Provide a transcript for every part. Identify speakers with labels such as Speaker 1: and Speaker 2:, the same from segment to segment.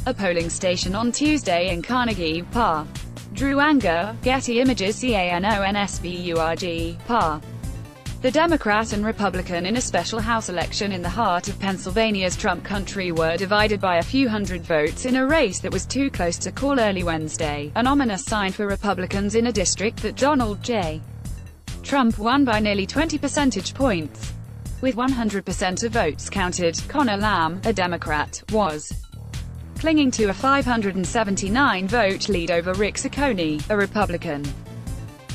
Speaker 1: a polling station on Tuesday in Carnegie, PA. Drew anger. Getty Images. CANONSBURG, PA. The Democrat and Republican in a special House election in the heart of Pennsylvania's Trump country were divided by a few hundred votes in a race that was too close to call early Wednesday, an ominous sign for Republicans in a district that Donald J. Trump won by nearly 20 percentage points. With 100% of votes counted, Connor Lamb, a Democrat, was clinging to a 579-vote lead over Rick Ciccone, a Republican.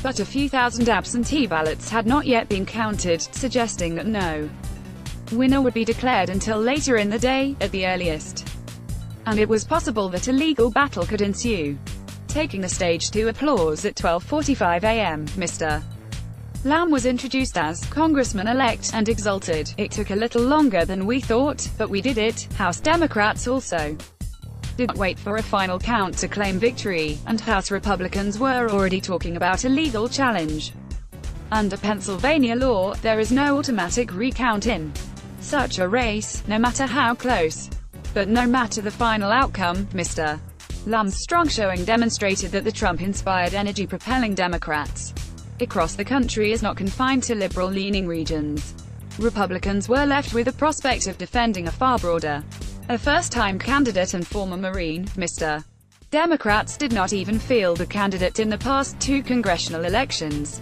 Speaker 1: But a few thousand absentee ballots had not yet been counted, suggesting that no winner would be declared until later in the day, at the earliest. And it was possible that a legal battle could ensue. Taking the stage to applause at 12:45 a.m., Mr. Lamb was introduced as Congressman-elect, and exulted, "It took a little longer than we thought, but we did it." House Democrats also did not wait for a final count to claim victory, and House Republicans were already talking about a legal challenge. Under Pennsylvania law, there is no automatic recount in such a race, no matter how close. But no matter the final outcome, Mr. Lamb's strong showing demonstrated that the Trump-inspired energy propelling Democrats across the country is not confined to liberal-leaning regions. Republicans were left with the prospect of defending a far broader, a first-time candidate and former Marine, Mr. Democrats did not even field a candidate in the past two congressional elections.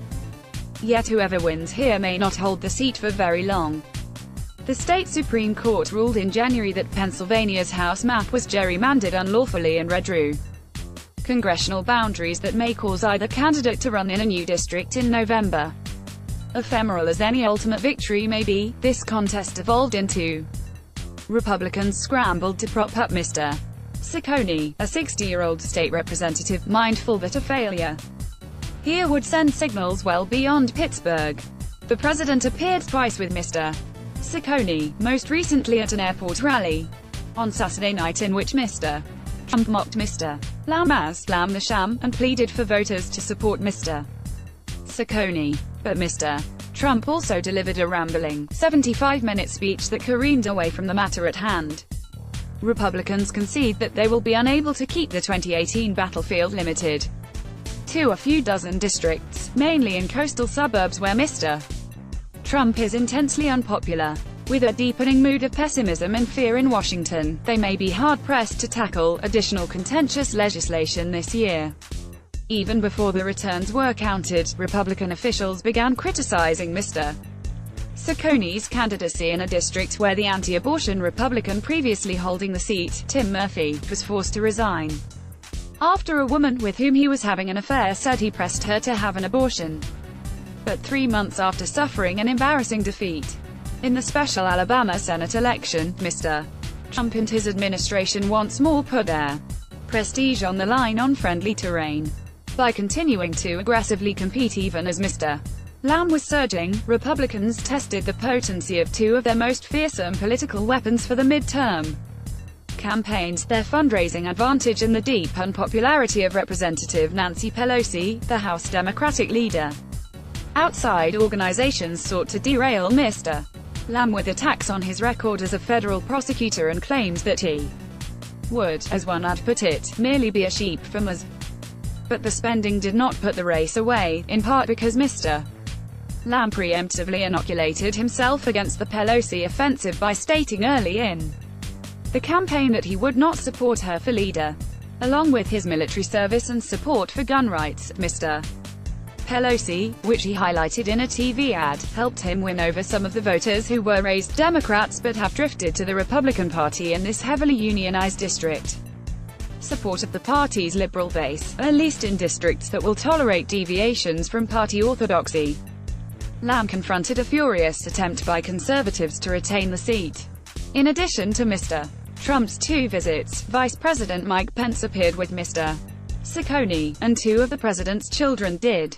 Speaker 1: Yet whoever wins here may not hold the seat for very long. The state Supreme Court ruled in January that Pennsylvania's House map was gerrymandered unlawfully and redrew congressional boundaries that may cause either candidate to run in a new district in November. Ephemeral as any ultimate victory may be, this contest evolved into Republicans scrambled to prop up Mr. Ciccone, a 60-year-old state representative, mindful that a failure here would send signals well beyond Pittsburgh. The president appeared twice with Mr. Ciccone, most recently at an airport rally on Saturday night, in which Mr. Trump mocked Mr. Lamb as Lamb the Sham, and pleaded for voters to support Mr. Ciccone. But Mr. Trump also delivered a rambling, 75-minute speech that careened away from the matter at hand. Republicans concede that they will be unable to keep the 2018 battlefield limited to a few dozen districts, mainly in coastal suburbs where Mr. Trump is intensely unpopular. With a deepening mood of pessimism and fear in Washington, they may be hard-pressed to tackle additional contentious legislation this year. Even before the returns were counted, Republican officials began criticizing Mr. Ciccone's candidacy in a district where the anti-abortion Republican previously holding the seat, Tim Murphy, was forced to resign after a woman with whom he was having an affair said he pressed her to have an abortion. But 3 months after suffering an embarrassing defeat in the special Alabama Senate election, Mr. Trump and his administration once more put their prestige on the line on friendly terrain. By continuing to aggressively compete even as Mr. Lamb was surging, Republicans tested the potency of two of their most fearsome political weapons for the midterm campaigns, their fundraising advantage and the deep unpopularity of Representative Nancy Pelosi, the House Democratic leader. Outside organizations sought to derail Mr. Lamb with attacks on his record as a federal prosecutor and claims that he would, as one ad put it, merely be a sheep from us. But the spending did not put the race away, in part because Mr. Lamb preemptively inoculated himself against the Pelosi offensive by stating early in the campaign that he would not support her for leader. Along with his military service and support for gun rights, Mr. Pelosi, which he highlighted in a TV ad, helped him win over some of the voters who were raised Democrats but have drifted to the Republican Party in this heavily unionized district. Support of the party's liberal base, at least in districts that will tolerate deviations from party orthodoxy. Lamb confronted a furious attempt by conservatives to retain the seat. In addition to Mr. Trump's two visits, Vice President Mike Pence appeared with Mr. Ciccone, and two of the president's children did.